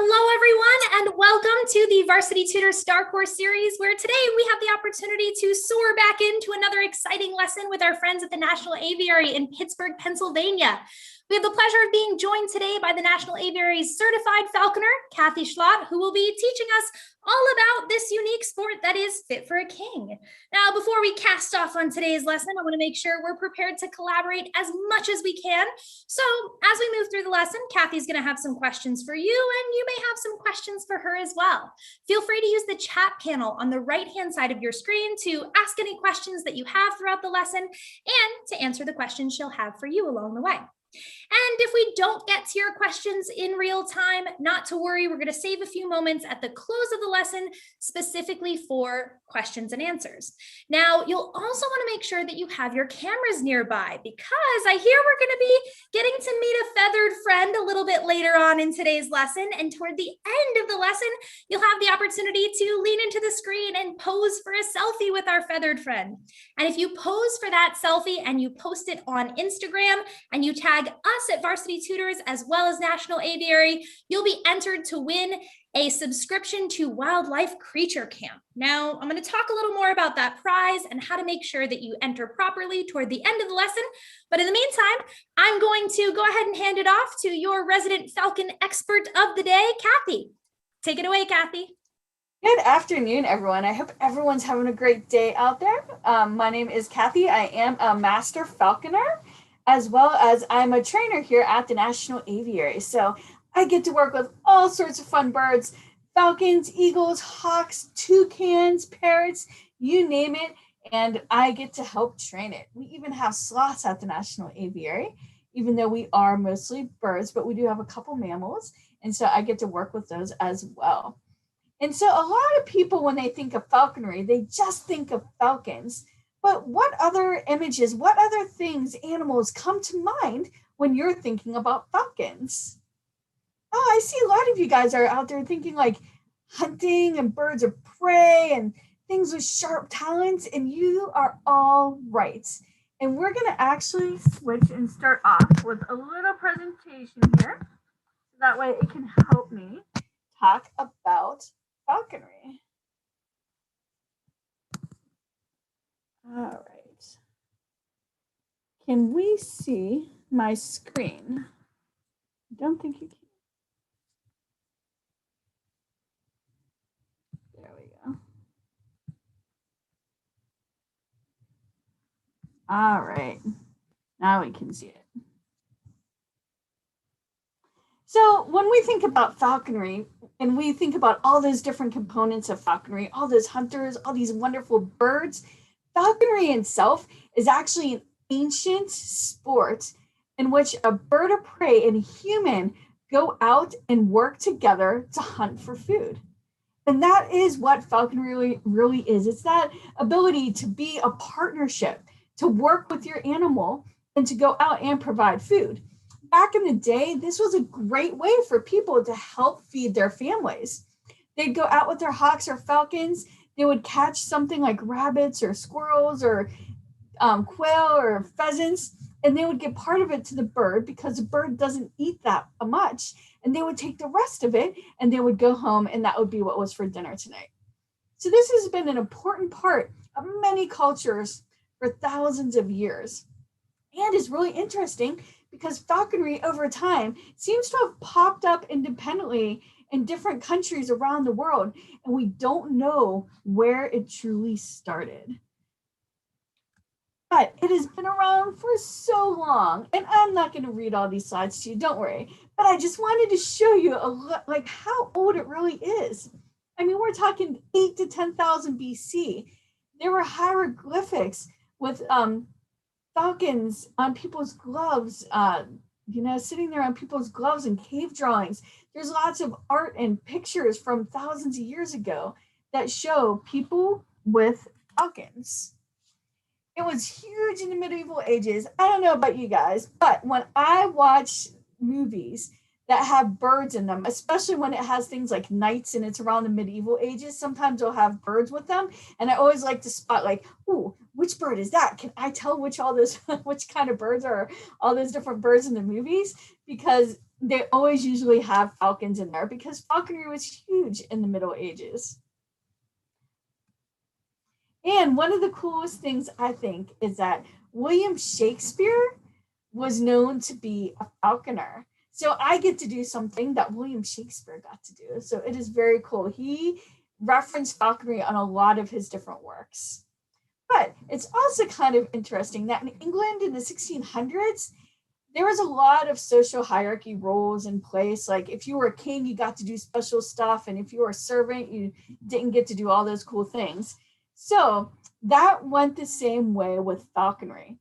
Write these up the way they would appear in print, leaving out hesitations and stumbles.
Hello, everyone, and welcome to the Varsity Tutors StarCourse series, where today we have the opportunity to soar back into another exciting lesson with our friends at the National Aviary in Pittsburgh, Pennsylvania. We have the pleasure of being joined today by the National Aviary's certified falconer, Cathy, who will be teaching us all about this unique sport that is fit for a king. Now, before we cast off on today's lesson, I want to make sure we're prepared to collaborate as much as we can. So as we move through the lesson, Cathy's going to have some questions for you, and you may have some questions for her as well. Feel free to use the chat panel on the right-hand side of your screen to ask any questions that you have throughout the lesson and to answer the questions she'll have for you along the way. And if we don't get to your questions in real time, not to worry, we're going to save a few moments at the close of the lesson specifically for questions and answers. Now, you'll also want to make sure that you have your cameras nearby, because I hear we're going to be getting to meet a feathered friend a little bit later on in today's lesson. And toward the end of the lesson, you'll have the opportunity to lean into the screen and pose for a selfie with our feathered friend. And if you pose for that selfie and you post it on Instagram and you tag us at Varsity Tutors as well as National Aviary, you'll be entered to win a subscription to Wildlife Creature Camp. Now, I'm going to talk a little more about that prize and how to make sure that you enter properly toward the end of the lesson. But in the meantime, I'm going to go ahead and hand it off to your resident Falcon expert of the day, Cathy. Take it away, Cathy. Good afternoon, everyone. I hope everyone's having a great day out there. My name is Cathy. I am a master falconer, as well as I'm a trainer here at the National Aviary. So I get to work with all sorts of fun birds: falcons, eagles, hawks, toucans, parrots, you name it, and I get to help train it. We even have sloths at the National Aviary, even though we are mostly birds, but we do have a couple mammals, and so I get to work with those as well. And so a lot of people, when they think of falconry, they just think of falcons. But what other images, what other things, animals come to mind when you're thinking about falcons? Oh, I see a lot of you guys are out there thinking like hunting and birds of prey and things with sharp talons, and you are all right. And we're going to actually switch and start off with a little presentation here. That way it can help me talk about falconry. All right. Can we see my screen? I don't think you can. There we go. All right. Now we can see it. So when we think about falconry, and we think about all those different components of falconry, all those hunters, all these wonderful birds, falconry itself is actually an ancient sport in which a bird of prey and a human go out and work together to hunt for food. And that is what falconry really is. It's that ability to be a partnership, to work with your animal, and to go out and provide food. Back in the day, this was a great way for people to help feed their families. They'd go out with their hawks or falcons. They would catch something like rabbits or squirrels or quail or pheasants, and they would give part of it to the bird because the bird doesn't eat that much. And they would take the rest of it and they would go home, and that would be what was for dinner tonight. So this has been an important part of many cultures for thousands of years. And is really interesting because falconry over time seems to have popped up independently in different countries around the world, and we don't know where it truly started. But it has been around for so long, and I'm not going to read all these slides to you, don't worry, but I just wanted to show you like how old it really is. I mean, we're talking 8 to 10,000 BC. There were hieroglyphics with falcons on people's gloves, sitting there on people's gloves and cave drawings. There's lots of art and pictures from thousands of years ago that show people with falcons. It was huge in the medieval ages. I don't know about you guys, but when I watch movies that have birds in them, especially when it has things like knights and it's around the medieval ages, sometimes they'll have birds with them. And I always like to spot like, ooh, which bird is that? Can I tell which kind of birds are all those different birds in the movies? Because they always usually have falcons in there because falconry was huge in the Middle Ages. And one of the coolest things I think is that William Shakespeare was known to be a falconer. So I get to do something that William Shakespeare got to do. So it is very cool. He referenced falconry on a lot of his different works. But it's also kind of interesting that in England in the 1600s, there was a lot of social hierarchy roles in place. Like if you were a king, you got to do special stuff. And if you were a servant, you didn't get to do all those cool things. So that went the same way with falconry.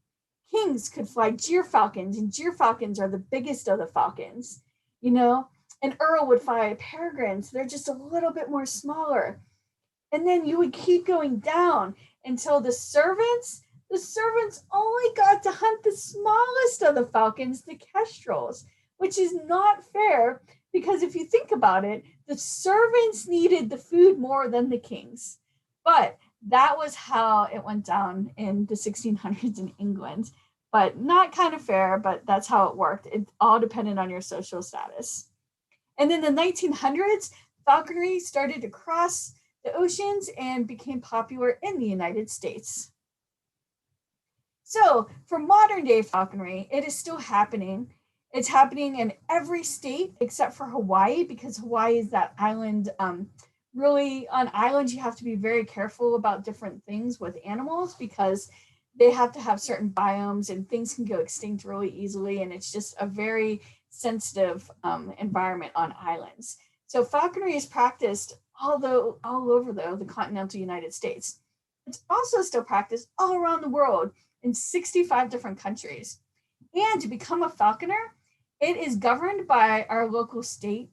Kings could fly gyrfalcons, and gyrfalcons are the biggest of the falcons, you know? An earl would fly peregrines. They're just a little bit more smaller. And then you would keep going down until the servants only got to hunt the smallest of the falcons, the kestrels, which is not fair because if you think about it, the servants needed the food more than the kings. But that was how it went down in the 1600s in England. But not kind of fair, but that's how it worked. It all depended on your social status. And in the 1900s, falconry started to cross the oceans and became popular in the United States. So for modern day falconry, it is still happening. It's happening in every state except for Hawaii, because Hawaii is that island. Really, on islands, you have to be very careful about different things with animals because they have to have certain biomes and things can go extinct really easily. And it's just a very sensitive environment on islands. So falconry is practiced all over the continental United States. It's also still practiced all around the world in 65 different countries. And to become a falconer, it is governed by our local state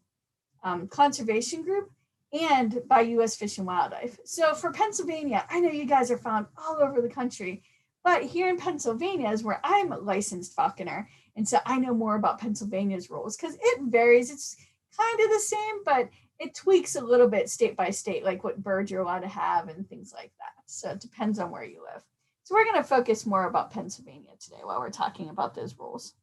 conservation group and by U.S. Fish and Wildlife. So for Pennsylvania, I know you guys are found all over the country, but here in Pennsylvania is where I'm a licensed falconer. And so I know more about Pennsylvania's rules because it varies. It's kind of the same, but it tweaks a little bit state by state, like what birds you're allowed to have and things like that. So it depends on where you live. So we're going to focus more about Pennsylvania today while we're talking about those rules.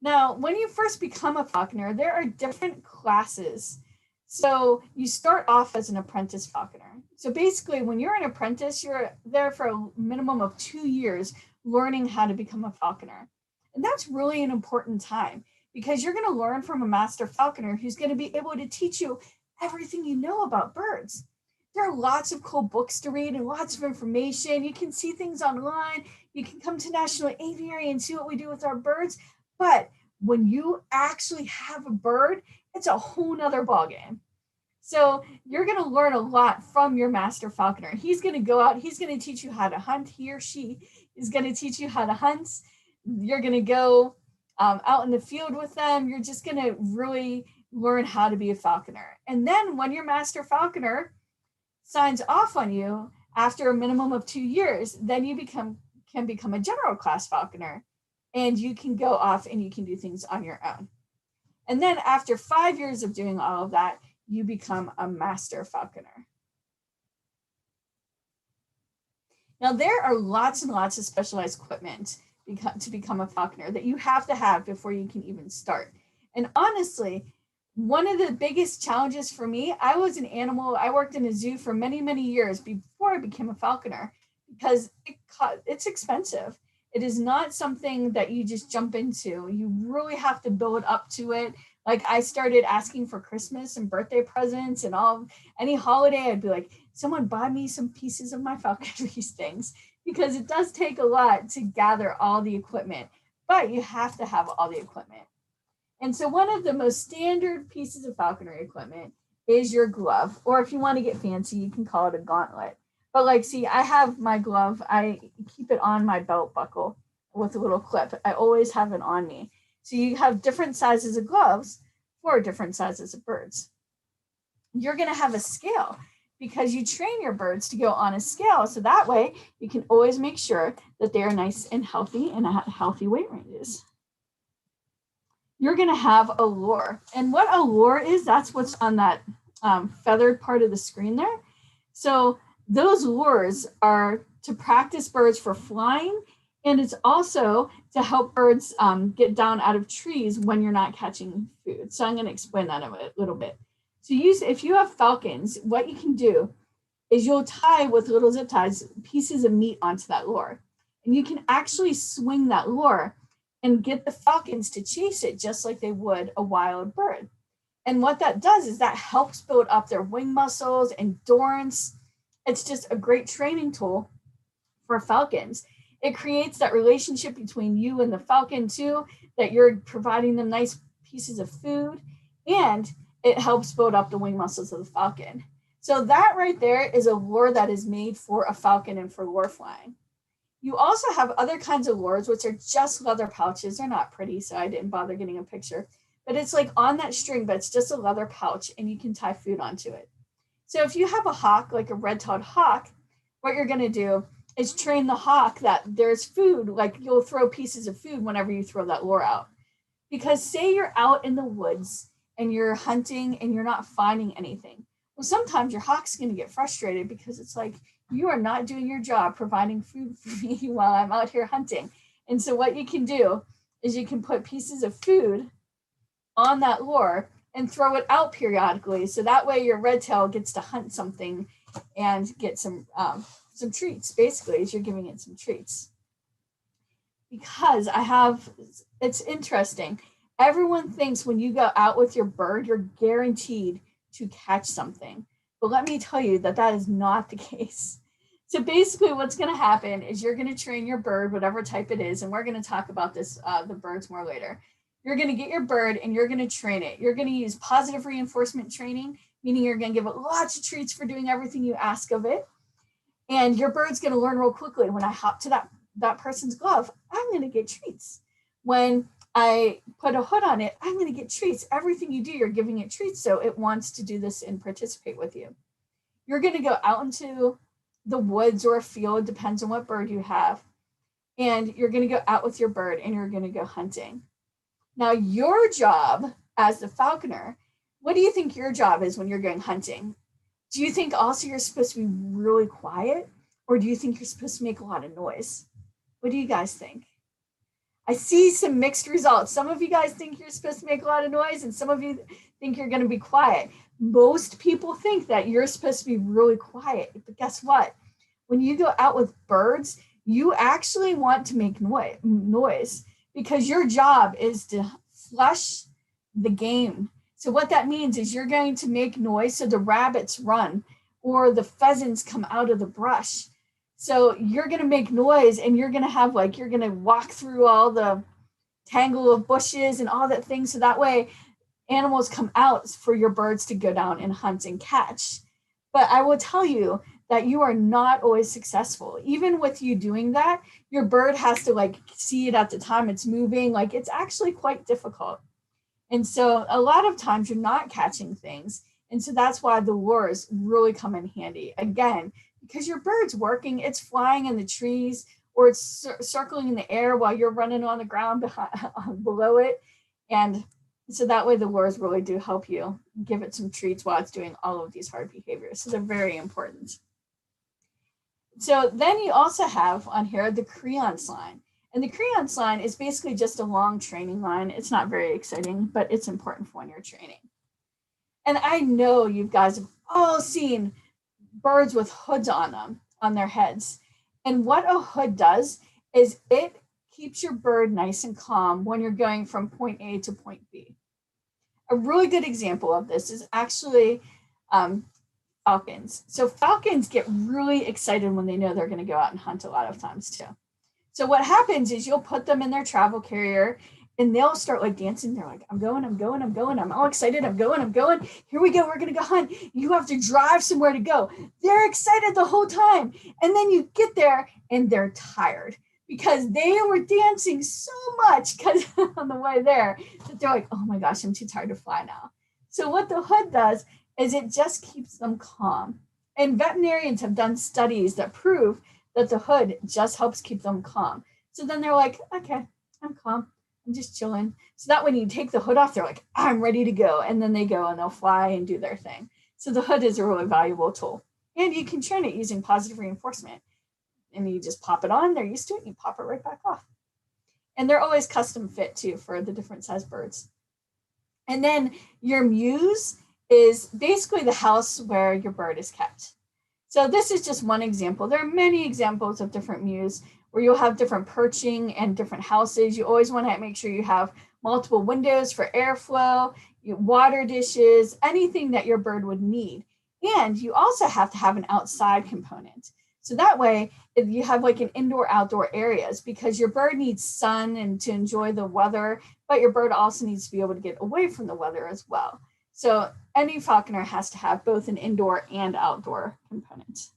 Now, when you first become a falconer, there are different classes. So you start off as an apprentice falconer. So basically, when you're an apprentice, you're there for a minimum of 2 years learning how to become a falconer. And that's really an important time because you're going to learn from a master falconer who's going to be able to teach you everything you know about birds. There are lots of cool books to read and lots of information. You can see things online. You can come to National Aviary and see what we do with our birds. But when you actually have a bird, it's a whole nother ballgame. So you're going to learn a lot from your master falconer. He's going to go out. He's going to teach you how to hunt. He or she is going to teach you how to hunt. You're going to go out in the field with them. You're just going to really learn how to be a falconer. And then when your master falconer signs off on you after a minimum of 2 years, then you can become a general class falconer. And you can go off and you can do things on your own. And then after 5 years of doing all of that, you become a master falconer. Now, there are lots and lots of specialized equipment to become a falconer that you have to have before you can even start. And honestly, one of the biggest challenges for me, I worked in a zoo for many, many years before I became a falconer because it's expensive. It is not something that you just jump into. You really have to build up to it. Like I started asking for Christmas and birthday presents and any holiday, I'd be like, someone buy me some pieces of my falconry things, because it does take a lot to gather all the equipment, but you have to have all the equipment. And so one of the most standard pieces of falconry equipment is your glove, or if you want to get fancy, you can call it a gauntlet. But like, see, I have my glove. I keep it on my belt buckle with a little clip. I always have it on me. So you have different sizes of gloves for different sizes of birds. You're going to have a scale because you train your birds to go on a scale. So that way you can always make sure that they're nice and healthy and at healthy weight ranges. You're going to have a lure. And what a lure is, that's what's on that feathered part of the screen there. So those lures are to practice birds for flying And it's also to help birds get down out of trees when you're not catching food. So I'm going to explain that a little bit. So if you have falcons, what you can do is you'll tie with little zip ties pieces of meat onto that lure. And you can actually swing that lure and get the falcons to chase it just like they would a wild bird. And what that does is that helps build up their wing muscles, endurance. It's just a great training tool for falcons. It creates that relationship between you and the falcon too, that you're providing them nice pieces of food, and it helps build up the wing muscles of the falcon. So that right there is a lure that is made for a falcon and for lure flying. You also have other kinds of lures, which are just leather pouches. They're not pretty, so I didn't bother getting a picture. But it's like on that string, but it's just a leather pouch, and you can tie food onto it. So if you have a hawk, like a red-tailed hawk, what you're going to do is train the hawk that there's food, like you'll throw pieces of food whenever you throw that lure out. Because say you're out in the woods and you're hunting and you're not finding anything. Well, sometimes your hawk's going to get frustrated because it's like, you are not doing your job providing food for me while I'm out here hunting. And so what you can do is you can put pieces of food on that lure and throw it out periodically. So that way your red tail gets to hunt something and get some treats, basically, as you're giving it some treats. Because it's interesting. Everyone thinks when you go out with your bird, you're guaranteed to catch something. But let me tell you that is not the case. So basically what's going to happen is you're going to train your bird, whatever type it is, and we're going to talk about this, the birds more later. You're going to get your bird and you're going to train it. You're going to use positive reinforcement training, meaning you're going to give it lots of treats for doing everything you ask of it. And your bird's going to learn real quickly. When I hop to that person's glove, I'm going to get treats. When I put a hood on it, I'm going to get treats. Everything you do, you're giving it treats. So it wants to do this and participate with you. You're going to go out into the woods or a field, depends on what bird you have. And you're going to go out with your bird and you're going to go hunting. Now, your job as the falconer, what do you think your job is when you're going hunting? Do you think also you're supposed to be really quiet? Or do you think you're supposed to make a lot of noise? What do you guys think? I see some mixed results. Some of you guys think you're supposed to make a lot of noise, and some of you think you're going to be quiet. Most people think that you're supposed to be really quiet. But guess what? When you go out with birds, you actually want to make noise because your job is to flush the game. So what that means is you're going to make noise so the rabbits run or the pheasants come out of the brush. So you're going to make noise and you're going to have you're going to walk through all the tangle of bushes and all that thing. So that way animals come out for your birds to go down and hunt and catch. But I will tell you that you are not always successful. Even with you doing that, your bird has to see it at the time it's moving. It's actually quite difficult. And so a lot of times you're not catching things. And so that's why the lures really come in handy. Again, because your bird's working, it's flying in the trees or it's circling in the air while you're running on the ground below it. And so that way the lures really do help you give it some treats while it's doing all of these hard behaviors. So they're very important. So then you also have on here the creance line. And the creance line is basically just a long training line. It's not very exciting, but it's important for when you're training. And I know you guys have all seen birds with hoods on them, on their heads. And what a hood does is it keeps your bird nice and calm when you're going from point A to point B. A really good example of this is actually falcons. So falcons get really excited when they know they're going to go out and hunt a lot of times too. So what happens is you'll put them in their travel carrier and they'll start dancing. They're like, I'm going. I'm all excited. I'm going. Here we go. We're going to go hunt. You have to drive somewhere to go. They're excited the whole time. And then you get there and they're tired because they were dancing so much because on the way there that they're like, oh my gosh, I'm too tired to fly now. So what the hood does is it just keeps them calm. And veterinarians have done studies that prove that the hood just helps keep them calm. So then they're like, okay, I'm calm. I'm just chilling. So that when you take the hood off, they're like, I'm ready to go. And then they go and they'll fly and do their thing. So the hood is a really valuable tool. And you can train it using positive reinforcement. and you just pop it on, they're used to it, you pop it right back off. And they're always custom fit too for the different size birds. And then your mews is basically the house where your bird is kept. So this is just one example. There are many examples of different mews where you'll have different perching and different houses. You always want to make sure you have multiple windows for airflow, water dishes, anything that your bird would need. And you also have to have an outside component. So that way, if you have like an indoor-outdoor areas, because your bird needs sun and to enjoy the weather, but your bird also needs to be able to get away from the weather as well. So any falconer has to have both an indoor and outdoor component.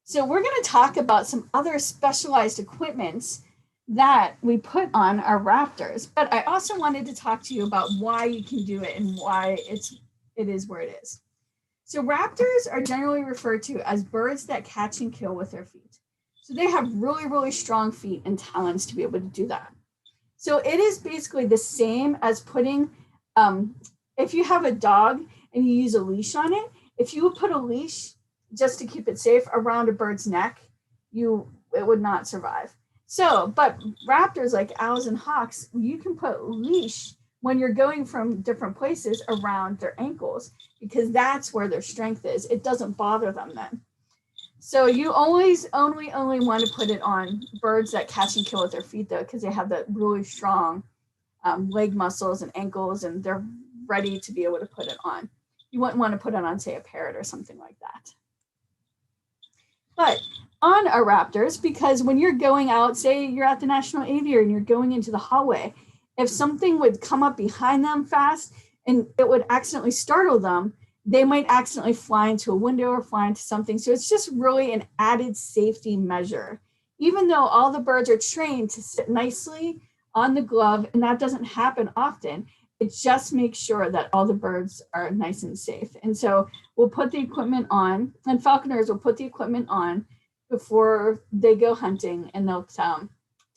So we're going to talk about some other specialized equipments that we put on our Raptors, but I also wanted to talk to you about why you can do it and why it is where it is. So Raptors are generally referred to as birds that catch and kill with their feet. So they have really, really strong feet and talons to be able to do that. So it is basically the same as putting, if you have a dog and you use a leash on it, if you would put a leash just to keep it safe around a bird's neck, it would not survive. So, but raptors like owls and hawks, you can put leash when you're going from different places around their ankles, because that's where their strength is. It doesn't bother them then. So you always only want to put it on birds that catch and kill with their feet though, because they have that really strong leg muscles and ankles, and they're ready to be able to put it on. You wouldn't want to put it on, say, a parrot or something like that. But on our raptors, because when you're going out, say you're at the National Aviary and you're going into the hallway, if something would come up behind them fast and it would accidentally startle them, they might accidentally fly into a window or fly into something. So it's just really an added safety measure. Even though all the birds are trained to sit nicely on the glove, and that doesn't happen often, it just makes sure that all the birds are nice and safe. And so we'll put the equipment on, and falconers will put the equipment on before they go hunting, and they'll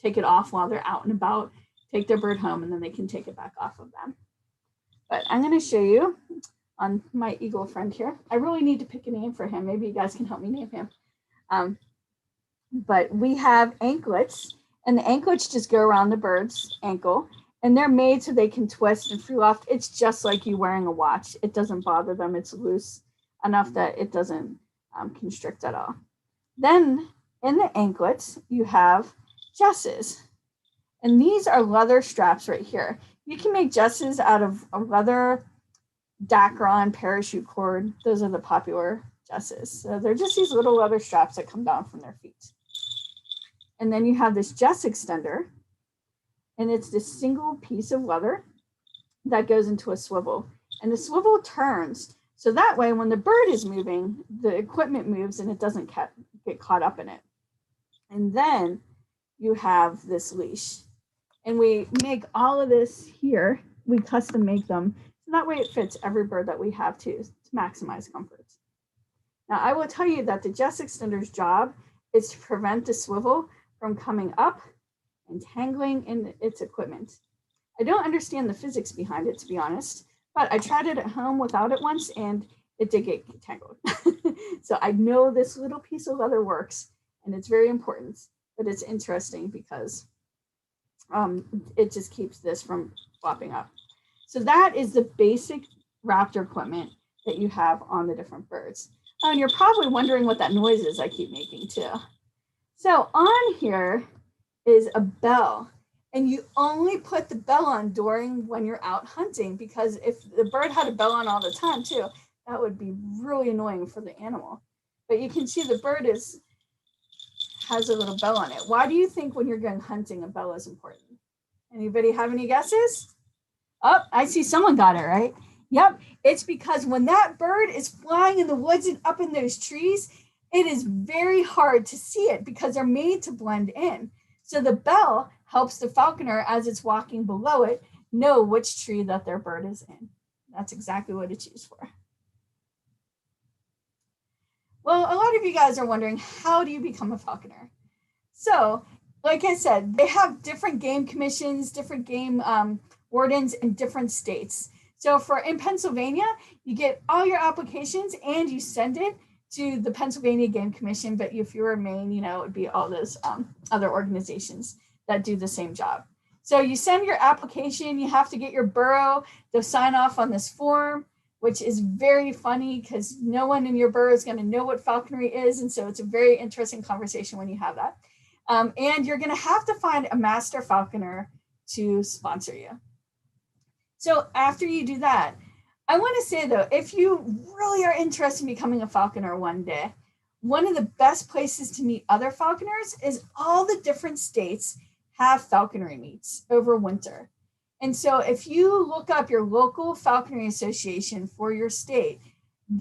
take it off while they're out and about, take their bird home, and then they can take it back off of them. But I'm going to show you on my eagle friend here. I really need to pick a name for him. Maybe you guys can help me name him. But we have anklets, and the anklets just go around the bird's ankle, and they're made so they can twist and free loft. It's just like you wearing a watch. It doesn't bother them. It's loose enough that it doesn't constrict at all. Then in the anklets, you have jesses. And these are leather straps right here. You can make jesses out of a leather Dacron parachute cord. Those are the popular jesses. So they're just these little leather straps that come down from their feet. And then you have this jess extender, and it's this single piece of leather that goes into a swivel. And the swivel turns, so that way when the bird is moving, the equipment moves and it doesn't get caught up in it. And then you have this leash. And we make all of this here. We custom make them. So that way it fits every bird that we have too, to maximize comfort. Now I will tell you that the jess extender's job is to prevent the swivel from coming up and tangling in its equipment. I don't understand the physics behind it, to be honest, but I tried it at home without it once and it did get tangled. So I know this little piece of leather works, and it's very important, but it's interesting because it just keeps this from flopping up. So that is the basic raptor equipment that you have on the different birds. And you're probably wondering what that noise is I keep making too. So on here is a bell, and you only put the bell on during when you're out hunting, because if the bird had a bell on all the time too, that would be really annoying for the animal. But you can see the bird has a little bell on it. Why do you think when you're going hunting a bell is important? Anybody have any guesses? Oh, I see someone got it right. Yep, it's because when that bird is flying in the woods and up in those trees, it is very hard to see it because they're made to blend in. So the bell helps the falconer, as it's walking below it, know which tree that their bird is in. That's exactly what it's used for. Well, a lot of you guys are wondering, how do you become a falconer? So, like I said, they have different game commissions, different game wardens in different states. So in Pennsylvania, you get all your applications and you send it to the Pennsylvania Game Commission, but if you were in Maine, it would be all those other organizations that do the same job. So you send your application, you have to get your borough to sign off on this form, which is very funny because no one in your borough is going to know what falconry is. And so it's a very interesting conversation when you have that. And you're going to have to find a master falconer to sponsor you. So after you do that, I want to say though, if you really are interested in becoming a falconer one day, one of the best places to meet other falconers is all the different states have falconry meets over winter. And so if you look up your local falconry association for your state,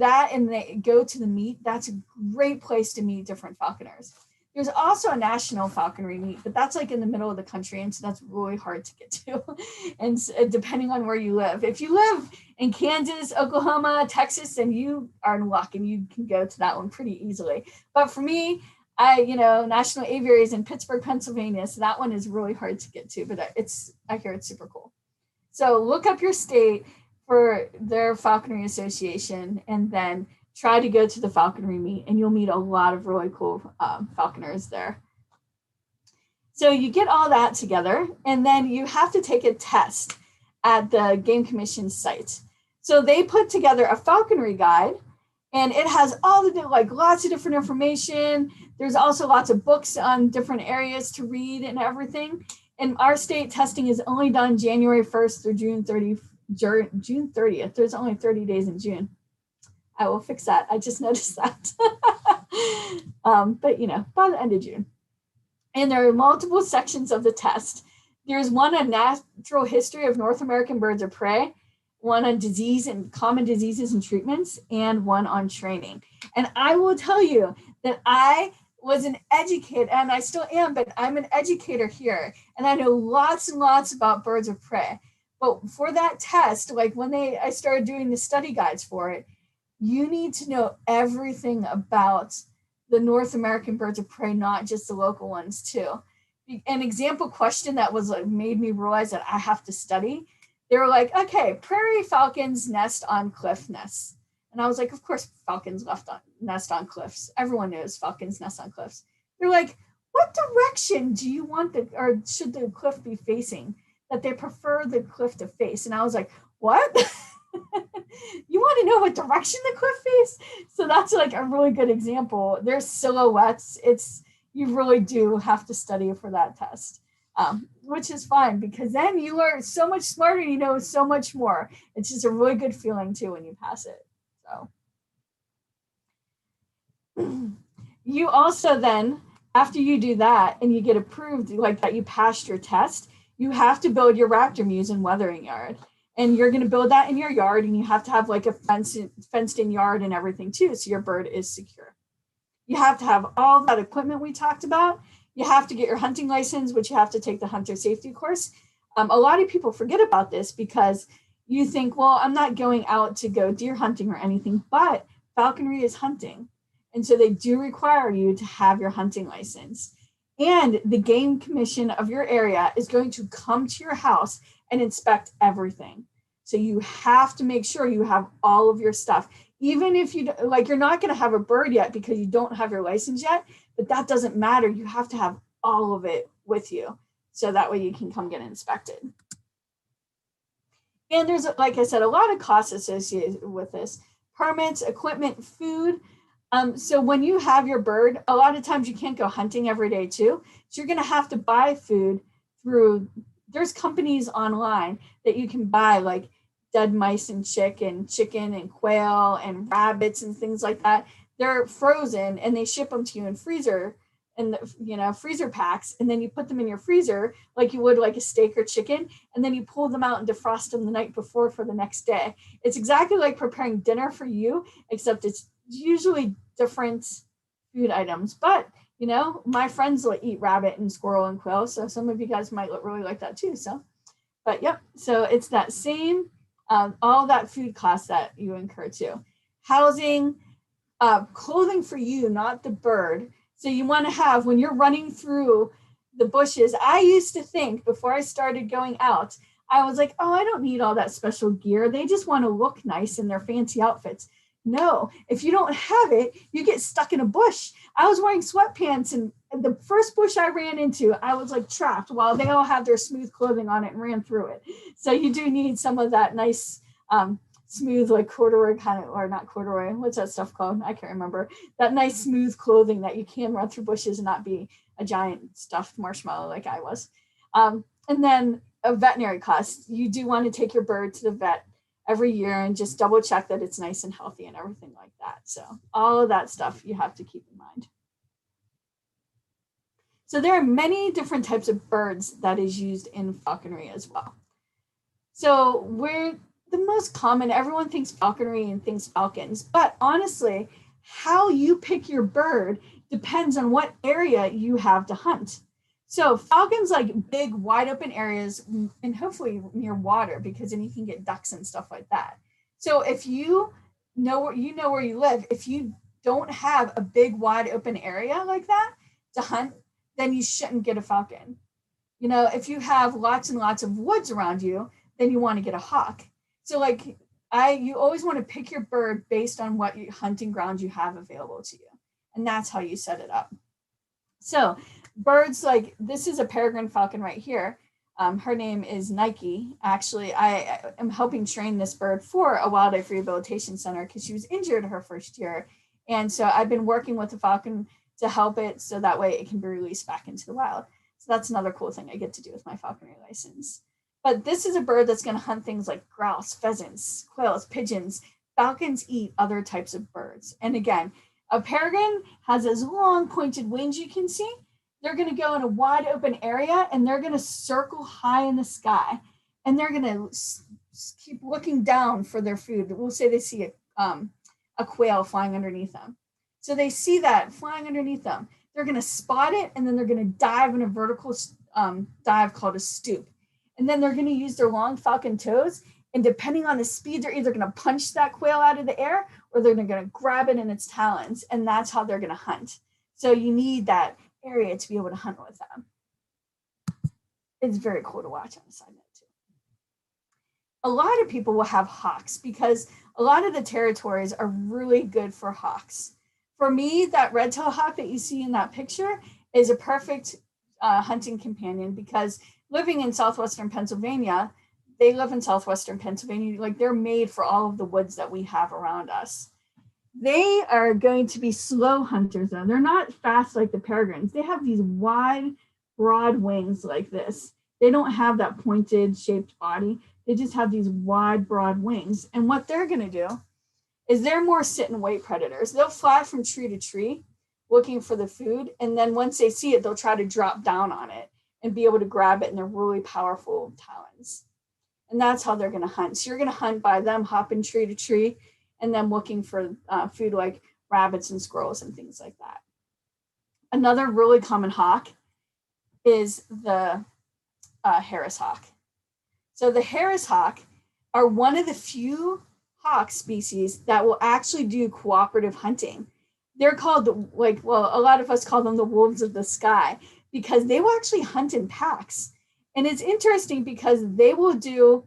and they go to the meet, that's a great place to meet different falconers. There's also a national falconry meet, but that's like in the middle of the country. And so that's really hard to get to. And depending on where you live, if you live in Kansas, Oklahoma, Texas, then you are in luck and you can go to that one pretty easily. But for me, National Aviary is in Pittsburgh, Pennsylvania. So that one is really hard to get to, but I hear it's super cool. So look up your state for their falconry association and then try to go to the falconry meet, and you'll meet a lot of really cool falconers there. So you get all that together, and then you have to take a test at the Game Commission site. So they put together a falconry guide, and it has all the lots of different information. There's also lots of books on different areas to read and everything. And our state testing is only done January 1st through June 30th. There's only 30 days in June. I will fix that. I just noticed that. But by the end of June. And there are multiple sections of the test. There's one on natural history of North American birds of prey, one on disease and common diseases and treatments, and one on training. And I will tell you that I was an educator, and I still am, but I'm an educator here. And I know lots and lots about birds of prey. But for that test, when I started doing the study guides for it, you need to know everything about the North American birds of prey, not just the local ones too. An example question that was made me realize that I have to study. They were like, okay, prairie falcons nest on cliff nests. And I was like, of course, falcons nest on cliffs. Everyone knows falcons nest on cliffs. They're like, what direction do you want or should the cliff be facing? That they prefer the cliff to face. And I was like, what? You want to know what direction the cliff face? So that's a really good example. There's silhouettes. You really do have to study for that test, which is fine because then you are so much smarter. You know so much more. It's just a really good feeling too when you pass it. So you also then, after you do that and you get approved that you passed your test, you have to build your Raptor Muse and weathering yard. And you're going to build that in your yard, and you have to have a fenced in yard and everything too, so your bird is secure. You have to have all that equipment we talked about. You have to get your hunting license, which you have to take the hunter safety course. A lot of people forget about this because you think, well, I'm not going out to go deer hunting or anything, but falconry is hunting. And so they do require you to have your hunting license. And the Game Commission of your area is going to come to your house and inspect everything. So you have to make sure you have all of your stuff. Even if you're not going to have a bird yet because you don't have your license yet, but that doesn't matter. You have to have all of it with you. So that way you can come get inspected. And there's, like I said, a lot of costs associated with this. Permits, equipment, food. So when you have your bird, a lot of times you can't go hunting every day too. So you're going to have to buy food there's companies online that you can buy dead mice and chicken and quail and rabbits and things like that. They're frozen and they ship them to you in freezer freezer packs. And then you put them in your freezer like you would a steak or chicken. And then you pull them out and defrost them the night before for the next day. It's exactly like preparing dinner for you, except it's usually different food items. But my friends will eat rabbit and squirrel and quail. So some of you guys might really like that too. So it's that same, all that food costs that you incur too. Housing, clothing for you, not the bird. So you want to have, when you're running through the bushes, I used to think before I started going out, I was like, oh, I don't need all that special gear. They just want to look nice in their fancy outfits. No, if you don't have it, you get stuck in a bush. I was wearing sweatpants, and the first bush I ran into, I was like trapped while they all had their smooth clothing on it and ran through it. So you do need some of that nice, smooth, like corduroy kind of, or not corduroy, what's that stuff called? I can't remember. That nice smooth clothing that you can run through bushes and not be a giant stuffed marshmallow like I was. And then a veterinary class. You do want to take your bird to the vet every year and just double check that it's nice and healthy and everything like that. So all of that stuff you have to keep in mind. So there are many different types of birds that is used in falconry as well. So we're the most common, everyone thinks falconry and thinks falcons, but honestly, how you pick your bird depends on what area you have to hunt. So falcons like big, wide open areas and hopefully near water, because then you can get ducks and stuff like that. So if you know where you live, if you don't have a big, wide open area like that to hunt, then you shouldn't get a falcon. You know, if you have lots and lots of woods around you, then you want to get a hawk. So like you always want to pick your bird based on what hunting grounds you have available to you. And that's how you set it up. So birds like this is a peregrine falcon right here. Her name is Nike. Actually, I am helping train this bird for a wildlife rehabilitation center because she was injured her first year. And so I've been working with the falcon to help it so that way it can be released back into the wild. So that's another cool thing I get to do with my falconry license. But this is a bird that's going to hunt things like grouse, pheasants, quails, pigeons. Falcons eat other types of birds. And again, a peregrine has as long pointed wings you can see. They're going to go in a wide open area and they're going to circle high in the sky. And they're going to keep looking down for their food. We'll say they see a quail flying underneath them. So they see that flying underneath them. They're going to spot it and then they're going to dive in a vertical dive called a stoop. And then they're going to use their long falcon toes. And depending on the speed, they're either going to punch that quail out of the air or they're going to grab it in its talons. And that's how they're going to hunt. So you need that area to be able to hunt with them. It's very cool to watch on the side note too. A lot of people will have hawks because a lot of the territories are really good for hawks. For me, that red-tailed hawk that you see in that picture is a perfect hunting companion because living in southwestern Pennsylvania, they live in southwestern Pennsylvania, like they're made for all of the woods that we have around us. They are going to be slow hunters though. They're not fast like the peregrines. They have these wide, broad wings like this. They don't have that pointed shaped body. They just have these wide, broad wings. And what they're going to do is they're more sit and wait predators. They'll fly from tree to tree looking for the food. And then once they see it, they'll try to drop down on it and be able to grab it in their really powerful talons. And that's how they're going to hunt. So you're going to hunt by them hopping tree to tree and then looking for food like rabbits and squirrels and things like that. Another really common hawk is the Harris hawk. So the Harris hawk are one of the few hawk species that will actually do cooperative hunting. They're called a lot of us call them the wolves of the sky because they will actually hunt in packs. And it's interesting because they will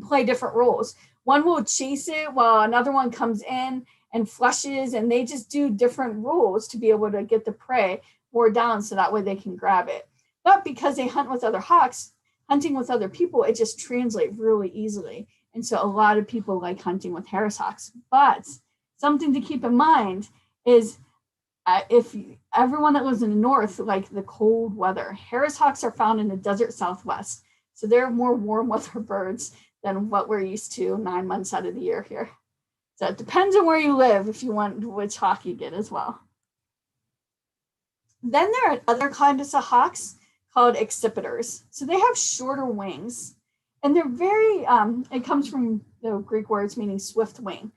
play different roles. One will chase it while another one comes in and flushes, and they just do different roles to be able to get the prey more down so that way they can grab it. But because they hunt with other hawks, hunting with other people, it just translates really easily. And so a lot of people like hunting with Harris hawks. But something to keep in mind is if everyone that lives in the north like the cold weather, Harris hawks are found in the desert Southwest. So they're more warm weather birds than what we're used to 9 months out of the year here. So it depends on where you live if you want which hawk you get as well. Then there are other kinds of hawks called accipiters. So they have shorter wings and they're very, it comes from the Greek words meaning swift wing.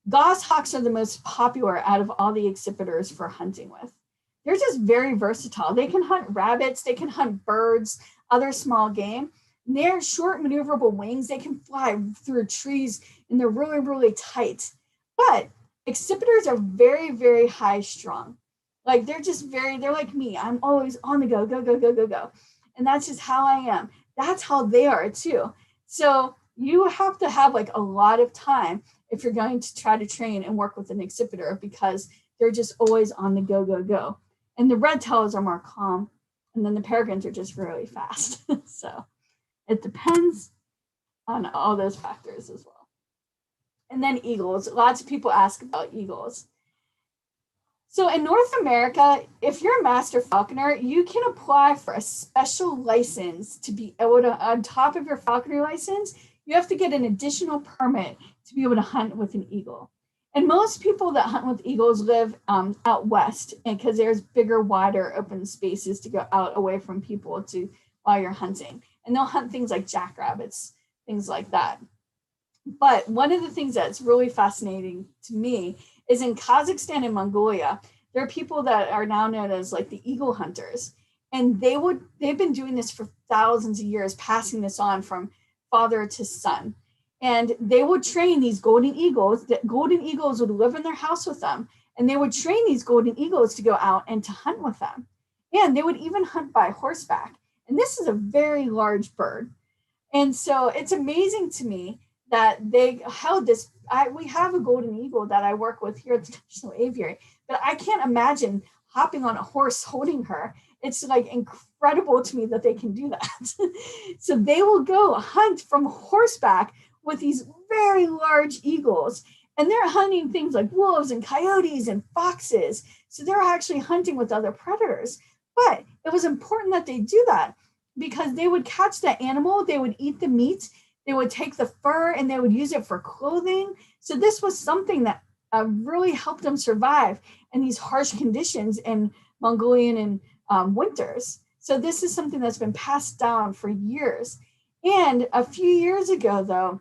Goshawks are the most popular out of all the accipiters for hunting with. They're just very versatile. They can hunt rabbits, they can hunt birds, other small game. And they're short maneuverable wings. They can fly through trees and they're really, really tight. But accipiters are very, very high strung. Like they're like me. I'm always on the go, go, go, go, go, go. And that's just how I am. That's how they are too. So you have to have like a lot of time if you're going to try to train and work with an exhibitor, because they're just always on the go, go, go. And the red tails are more calm, and then the peregrines are just really fast. So it depends on all those factors as well. And then eagles. Lots of people ask about eagles. So in North America, if you're a master falconer, you can apply for a special license to be able to, on top of your falconry license, you have to get an additional permit to be able to hunt with an eagle. And most people that hunt with eagles live out west, and because there's bigger, wider open spaces to go out away from people to while you're hunting. And they'll hunt things like jackrabbits, things like that. But one of the things that's really fascinating to me is in Kazakhstan and Mongolia, there are people that are now known as like the eagle hunters. And they've been doing this for thousands of years, passing this on from father to son. And they would train these golden eagles. That golden eagles would live in their house with them. And they would train these golden eagles to go out and to hunt with them. And they would even hunt by horseback. And this is a very large bird. And so it's amazing to me that they held this. We have a golden eagle that I work with here at the National Aviary, but I can't imagine hopping on a horse holding her. It's like incredible to me that they can do that. So they will go hunt from horseback with these very large eagles, and they're hunting things like wolves and coyotes and foxes. So they're actually hunting with other predators. But it was important that they do that because they would catch that animal, they would eat the meat, they would take the fur and they would use it for clothing. So this was something that really helped them survive in these harsh conditions in Mongolian and winters. So this is something that's been passed down for years. And a few years ago, though,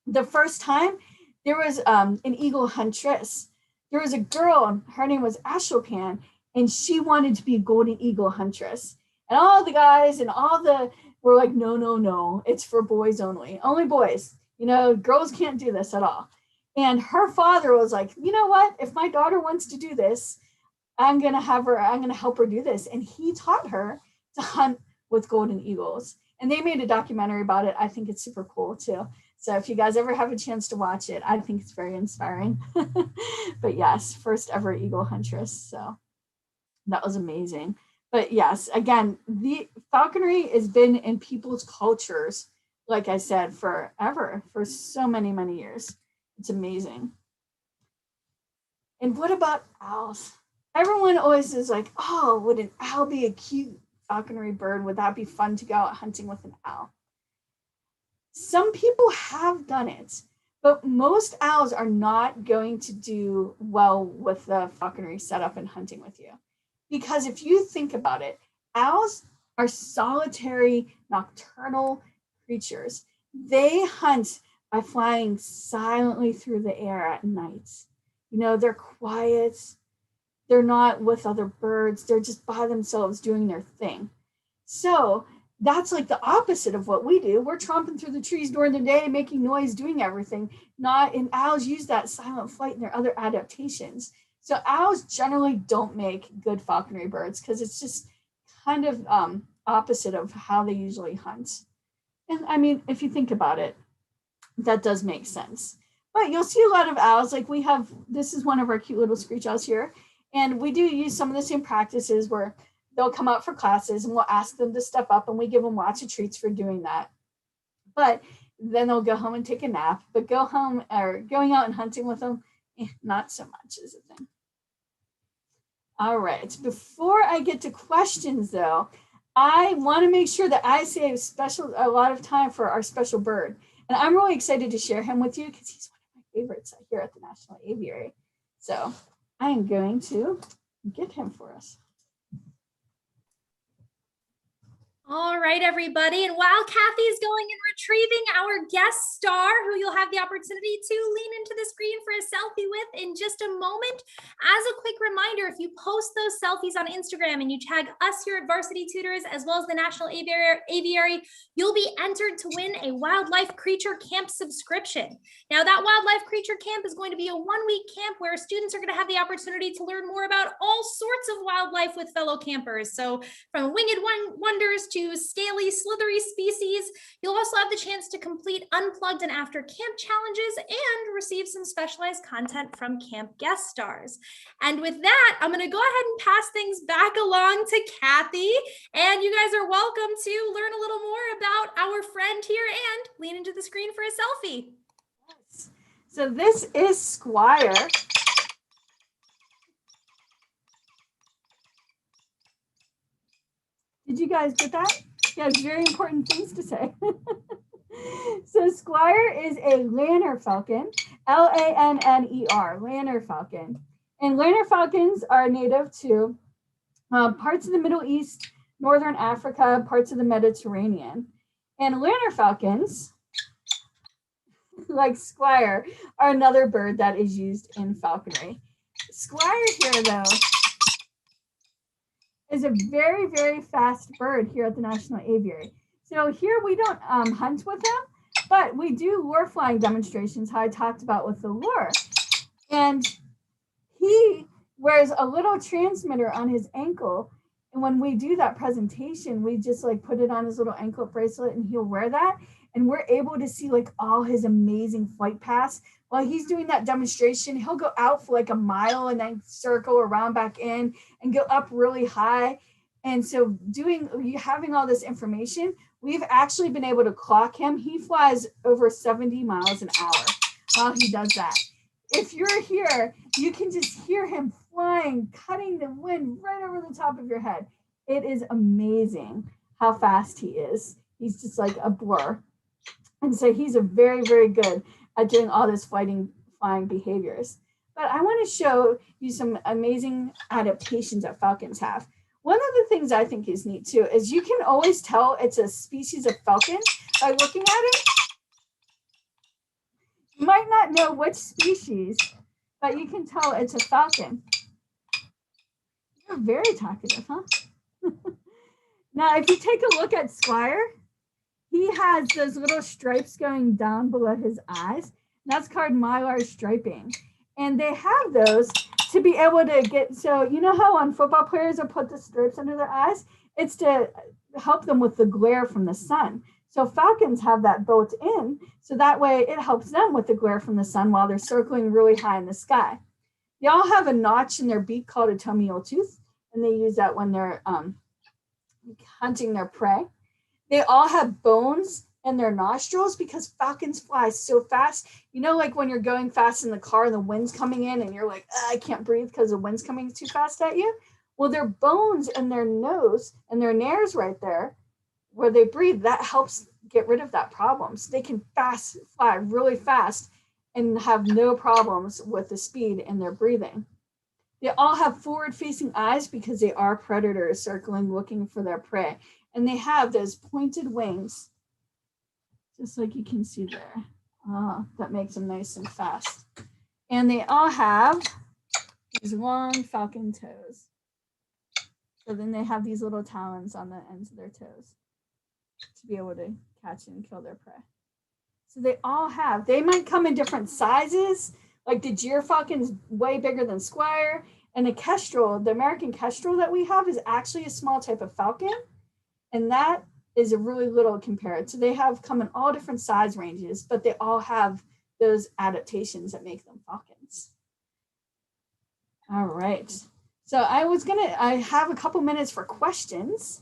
the first time there was an eagle huntress. There was a girl, her name was Ashopan, and she wanted to be a golden eagle huntress. And all the guys and all the were like, no, no, no, it's for boys only boys. You know, girls can't do this at all. And her father was like, you know what? If my daughter wants to do this, I'm going to help her do this. And he taught her to hunt with golden eagles. And they made a documentary about it. I think it's super cool too. So if you guys ever have a chance to watch it, I think it's very inspiring. But yes, first ever eagle huntress. So that was amazing. But yes, again, the falconry has been in people's cultures, like I said, forever, for so many, many years. It's amazing. And what about owls? Everyone always is like, oh, would an owl be a cute falconry bird? Would that be fun to go out hunting with an owl? Some people have done it, but most owls are not going to do well with the falconry setup and hunting with you. Because if you think about it, owls are solitary, nocturnal creatures. They hunt by flying silently through the air at night. You know, they're quiet. They're not with other birds. They're just by themselves doing their thing. So that's like the opposite of what we do. We're tromping through the trees during the day, making noise, doing everything. And owls use that silent flight in their other adaptations. So owls generally don't make good falconry birds because it's just kind of opposite of how they usually hunt. And I mean, if you think about it, that does make sense. But you'll see a lot of owls, like we have, this is one of our cute little screech owls here. And we do use some of the same practices where they'll come out for classes and we'll ask them to step up and we give them lots of treats for doing that. But then they'll go home and take a nap, but go home or going out and hunting with them, not so much is a thing. All right, before I get to questions though, I want to make sure that I save a lot of time for our special bird. And I'm really excited to share him with you because he's one of my favorites here at the National Aviary. So I am going to get him for us. All right, everybody. And while Cathy is going and retrieving our guest star, who you'll have the opportunity to lean into the screen for a selfie with in just a moment, as a quick reminder, if you post those selfies on Instagram and you tag us here at Varsity Tutors, as well as the National Aviary, you'll be entered to win a wildlife creature camp subscription. Now, that wildlife creature camp is going to be a one-week camp where students are going to have the opportunity to learn more about all sorts of wildlife with fellow campers. So from winged wonders to scaly, slithery species. You'll also have the chance to complete unplugged and after camp challenges and receive some specialized content from camp guest stars. And with that, I'm going to go ahead and pass things back along to Cathy. And you guys are welcome to learn a little more about our friend here and lean into the screen for a selfie. Yes. So this is Squire. Did you guys get that? He has very important things to say. So Squire is a Lanner Falcon, Lanner, Lanner Falcon. And Lanner Falcons are native to parts of the Middle East, Northern Africa, parts of the Mediterranean. And Lanner Falcons, like Squire, are another bird that is used in falconry. Squire here, though, is a very, very fast bird here at the National Aviary. So here we don't hunt with him, but we do lure flying demonstrations, how I talked about with the lure. And he wears a little transmitter on his ankle. And when we do that presentation, we just like put it on his little ankle bracelet and he'll wear that. And we're able to see like all his amazing flight paths. While he's doing that demonstration, he'll go out for like a mile and then circle around back in and go up really high. And so having all this information, we've actually been able to clock him. He flies over 70 miles an hour while he does that. If you're here, you can just hear him flying, cutting the wind right over the top of your head. It is amazing how fast he is. He's just like a blur. And so he's a very, very good at doing all this flying behaviors. But I want to show you some amazing adaptations that falcons have. One of the things I think is neat too is you can always tell it's a species of falcon by looking at it. You might not know which species, but you can tell it's a falcon. You're very talkative, huh? Now, if you take a look at Squire, he has those little stripes going down below his eyes. That's called mylar striping. And they have those to be able to get, so you know how on football players will put the stripes under their eyes? It's to help them with the glare from the sun. So falcons have that built in, so that way it helps them with the glare from the sun while they're circling really high in the sky. They all have a notch in their beak called a tomial tooth, and they use that when they're hunting their prey. They all have bones in their nostrils because falcons fly so fast. You know, like when you're going fast in the car and the wind's coming in and you're like, I can't breathe because the wind's coming too fast at you. Well, their bones in their nose and their nares right there where they breathe, that helps get rid of that problem. So they can fly really fast and have no problems with the speed in their breathing. They all have forward-facing eyes because they are predators circling, looking for their prey. And they have those pointed wings, just like you can see there. That makes them nice and fast. And they all have these long falcon toes. So then they have these little talons on the ends of their toes to be able to catch and kill their prey. So they might come in different sizes. Like the gyrfalcon's way bigger than Squire. And the kestrel, the American kestrel that we have is actually a small type of falcon. And that is a really little compared. So they come in all different size ranges, but they all have those adaptations that make them falcons. All right. So I have a couple minutes for questions.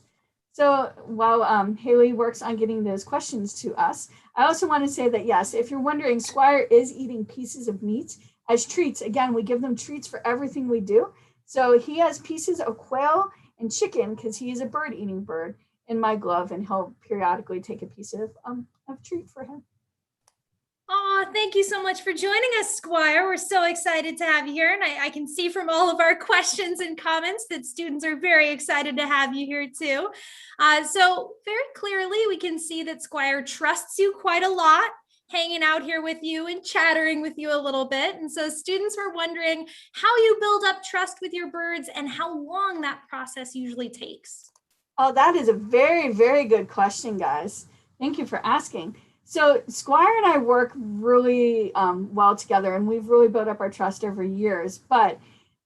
So while Haley works on getting those questions to us, I also want to say that, yes, if you're wondering, Squire is eating pieces of meat as treats. Again, we give them treats for everything we do. So he has pieces of quail and chicken because he is a bird-eating bird in my glove, and he'll periodically take a piece of treat for him. Oh, thank you so much for joining us, Squire. We're so excited to have you here. And I can see from all of our questions and comments that students are very excited to have you here too. So very clearly, we can see that Squire trusts you quite a lot, hanging out here with you and chattering with you a little bit. And so students were wondering how you build up trust with your birds and how long that process usually takes. Oh, that is a very, very good question, guys. Thank you for asking. So Squire and I work really well together, and we've really built up our trust over years. But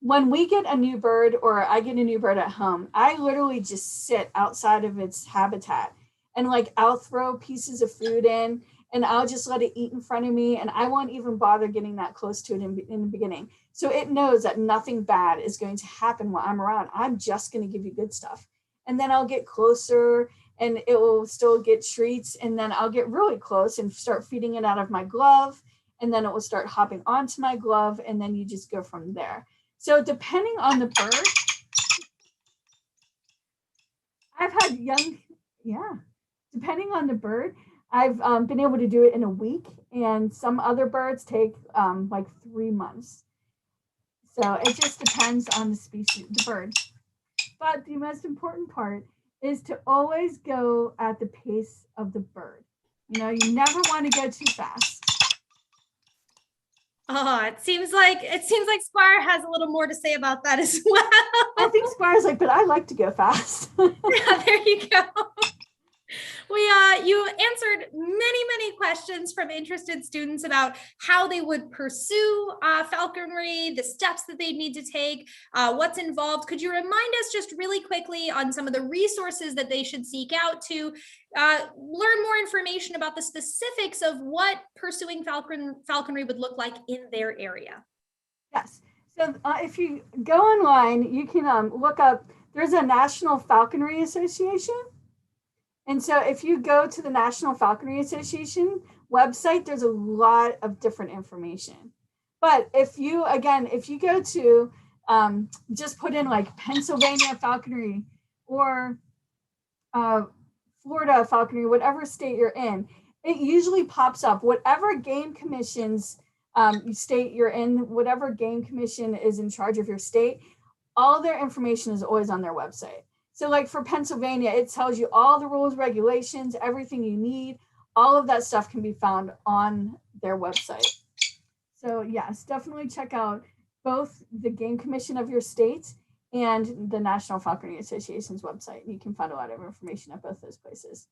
when we get a new bird or I get a new bird at home, I literally just sit outside of its habitat and like I'll throw pieces of food in and I'll just let it eat in front of me and I won't even bother getting that close to it in the beginning. So it knows that nothing bad is going to happen while I'm around. I'm just going to give you good stuff. And then I'll get closer and it will still get treats. And then I'll get really close and start feeding it out of my glove. And then it will start hopping onto my glove. And then you just go from there. So depending on the bird, I've had depending on the bird, I've been able to do it in a week. And some other birds take like 3 months. So it just depends on the species, the bird. But the most important part is to always go at the pace of the bird. You know, you never want to go too fast. Oh, it seems like Squire has a little more to say about that as well. I think Squire's like, but I like to go fast. Yeah, there you go. You answered many questions from interested students about how they would pursue falconry, the steps that they need to take, what's involved. Could you remind us just really quickly on some of the resources that they should seek out to learn more information about the specifics of what pursuing falconry would look like in their area? Yes. So if you go online, you can look up, there's a National Falconry Association. And so if you go to the National Falconry Association website, there's a lot of different information. But if you go to just put in like Pennsylvania Falconry or Florida Falconry, whatever state you're in, it usually pops up. Whatever game commissions state you're in, whatever game commission is in charge of your state, all their information is always on their website. So like for Pennsylvania, it tells you all the rules, regulations, everything you need. All of that stuff can be found on their website. So yes, definitely check out both the Game Commission of your state and the National Falconry Association's website. You can find a lot of information at both those places.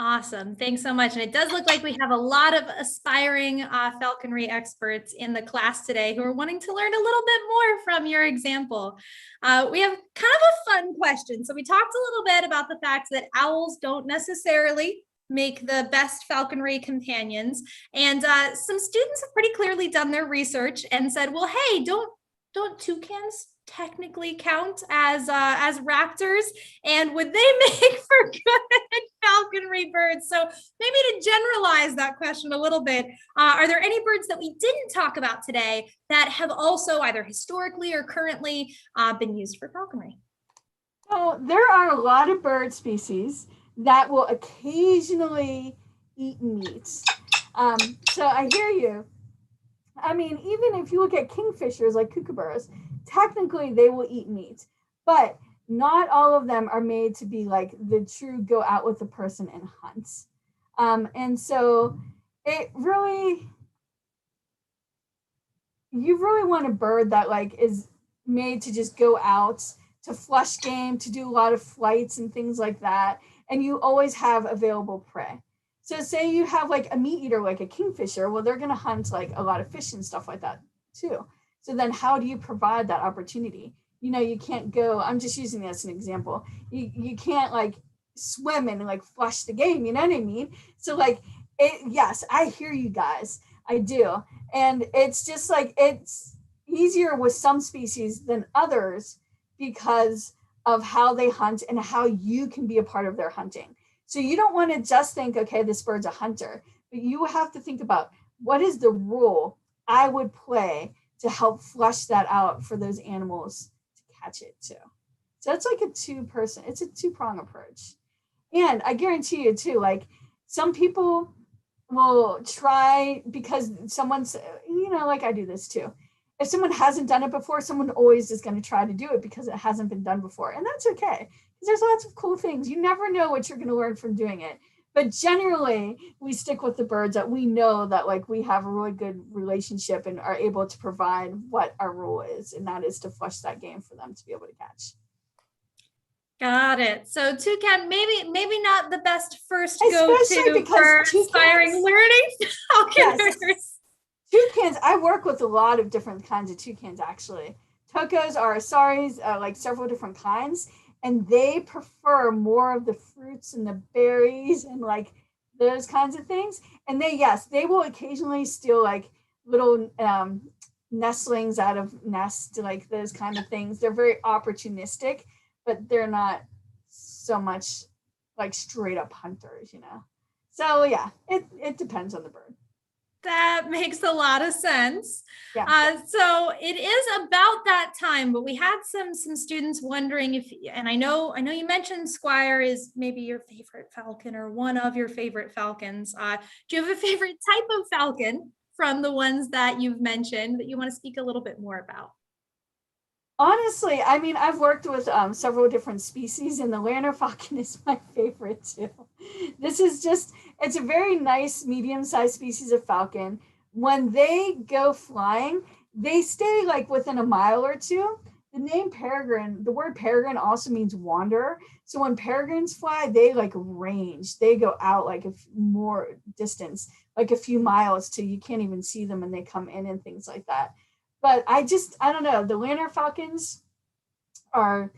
Awesome. Thanks so much. And it does look like we have a lot of aspiring falconry experts in the class today who are wanting to learn a little bit more from your example. We have kind of a fun question. So we talked a little bit about the fact that owls don't necessarily make the best falconry companions. And some students have pretty clearly done their research and said, well, hey, don't toucans technically count as raptors, and would they make for good falconry birds? So maybe to generalize that question a little bit, are there any birds that we didn't talk about today that have also either historically or currently been used for falconry? So there are a lot of bird species that will occasionally eat meat. So I hear you. I mean, even if you look at kingfishers like kookaburras, technically they will eat meat, but not all of them are made to be like the true go out with the person and hunt. And so you really want a bird that like is made to just go out to flush game, to do a lot of flights and things like that. And you always have available prey. So say you have like a meat eater, like a kingfisher, well, they're going to hunt like a lot of fish and stuff like that too. So then how do you provide that opportunity? You know, you can't go, I'm just using this as an example. You can't like swim and like flush the game, you know what I mean? So like, yes, I hear you guys, I do. And it's just like, it's easier with some species than others because of how they hunt and how you can be a part of their hunting. So you don't want to just think, okay, this bird's a hunter, but you have to think about what is the role I would play to help flush that out for those animals to catch it too. So it's like it's a two-prong approach. And I guarantee you too, like some people will try because someone's, you know, like I do this too. If someone hasn't done it before, someone always is going to try to do it because it hasn't been done before. And that's okay. Because there's lots of cool things. You never know what you're going to learn from doing it. But generally, we stick with the birds that we know that like we have a really good relationship and are able to provide what our role is. And that is to flush that game for them to be able to catch. Got it. So toucan, maybe not the best first go-to for aspiring learning falconers. Yes. Toucans, I work with a lot of different kinds of toucans actually. Tocos are asaris, like several different kinds, and they prefer more of the fruits and the berries and like those kinds of things. And they, yes, they will occasionally steal like little nestlings out of nests, like those kind of things. They're very opportunistic, but they're not so much like straight up hunters, you know. So yeah, it depends on the bird. That makes a lot of sense. Yeah. So it is about that time, but we had some students wondering if, and I know you mentioned Squire is maybe your favorite falcon or one of your favorite falcons. Do you have a favorite type of falcon from the ones that you've mentioned that you want to speak a little bit more about? Honestly, I mean, I've worked with several different species, and the Lerner falcon is my favorite too. This is just, it's a very nice medium-sized species of falcon. When they go flying, they stay like within a mile or two. The name peregrine, the word peregrine also means wanderer. So when peregrines fly, they like range. They go out like a more distance, like a few miles to you can't even see them, and they come in and things like that. But I don't know. The Lerner falcons are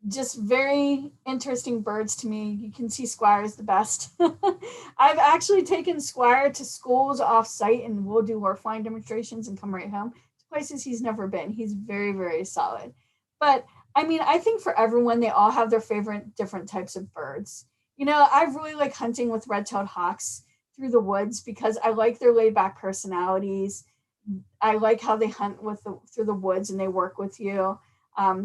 just very interesting birds to me. You can see Squire is the best. I've actually taken Squire to schools off site, and we'll do our flying demonstrations and come right home to places he's never been. He's very, very solid. But I mean, I think for everyone, they all have their favorite different types of birds. You know, I really like hunting with red-tailed hawks through the woods because I like their laid-back personalities. I like how they hunt through the woods and they work with you.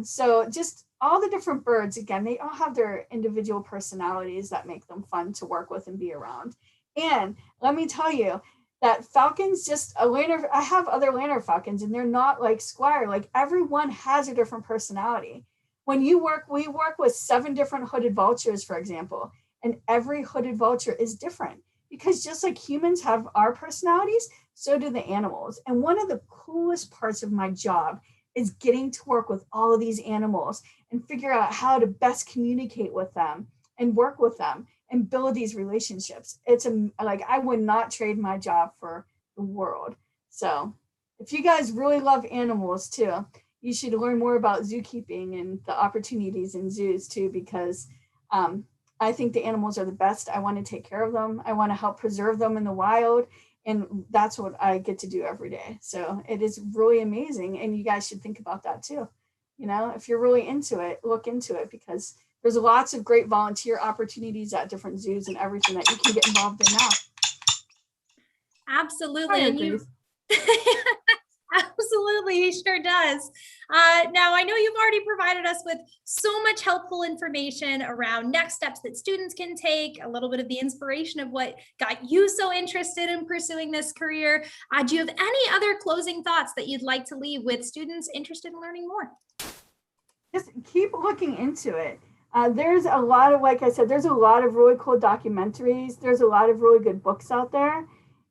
So just all the different birds, again, they all have their individual personalities that make them fun to work with and be around. And let me tell you that falcons, just a Lerner, I have other Lerner falcons, and they're not like Squire. Like everyone has a different personality. When we work with 7 different hooded vultures, for example, and every hooded vulture is different because just like humans have our personalities, so do the animals. And one of the coolest parts of my job is getting to work with all of these animals and figure out how to best communicate with them and work with them and build these relationships. It's like I would not trade my job for the world. So if you guys really love animals too, you should learn more about zookeeping and the opportunities in zoos too, because I think the animals are the best. I want to take care of them. I want to help preserve them in the wild. And that's what I get to do every day. So it is really amazing. And you guys should think about that too. You know, if you're really into it, look into it because there's lots of great volunteer opportunities at different zoos and everything that you can get involved in now. Absolutely. And you absolutely, he sure does. Now, I know you've already provided us with so much helpful information around next steps that students can take, a little bit of the inspiration of what got you so interested in pursuing this career. Do you have any other closing thoughts that you'd like to leave with students interested in learning more? Just keep looking into it. There's a lot of, like I said, there's a lot of really cool documentaries. There's a lot of really good books out there.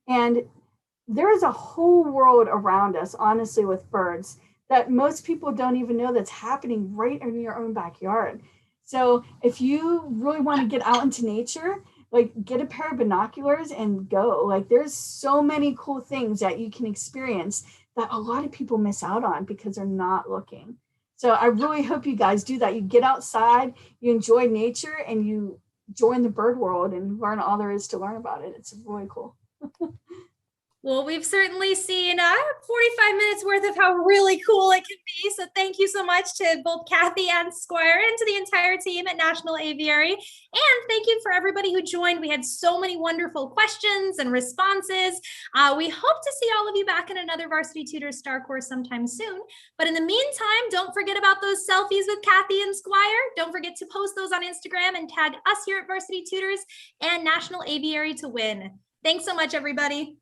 And there is a whole world around us, honestly, with birds that most people don't even know that's happening right in your own backyard. So if you really want to get out into nature, like get a pair of binoculars and go. Like there's so many cool things that you can experience that a lot of people miss out on because they're not looking. So I really hope you guys do that. You get outside, you enjoy nature, and you join the bird world and learn all there is to learn about it. It's really cool. Well, we've certainly seen 45 minutes worth of how really cool it can be. So thank you so much to both Cathy and Squire and to the entire team at National Aviary. And thank you for everybody who joined. We had so many wonderful questions and responses. We hope to see all of you back in another Varsity Tutors StarCourse sometime soon. But in the meantime, don't forget about those selfies with Cathy and Squire. Don't forget to post those on Instagram and tag us here at Varsity Tutors and National Aviary to win. Thanks so much, everybody.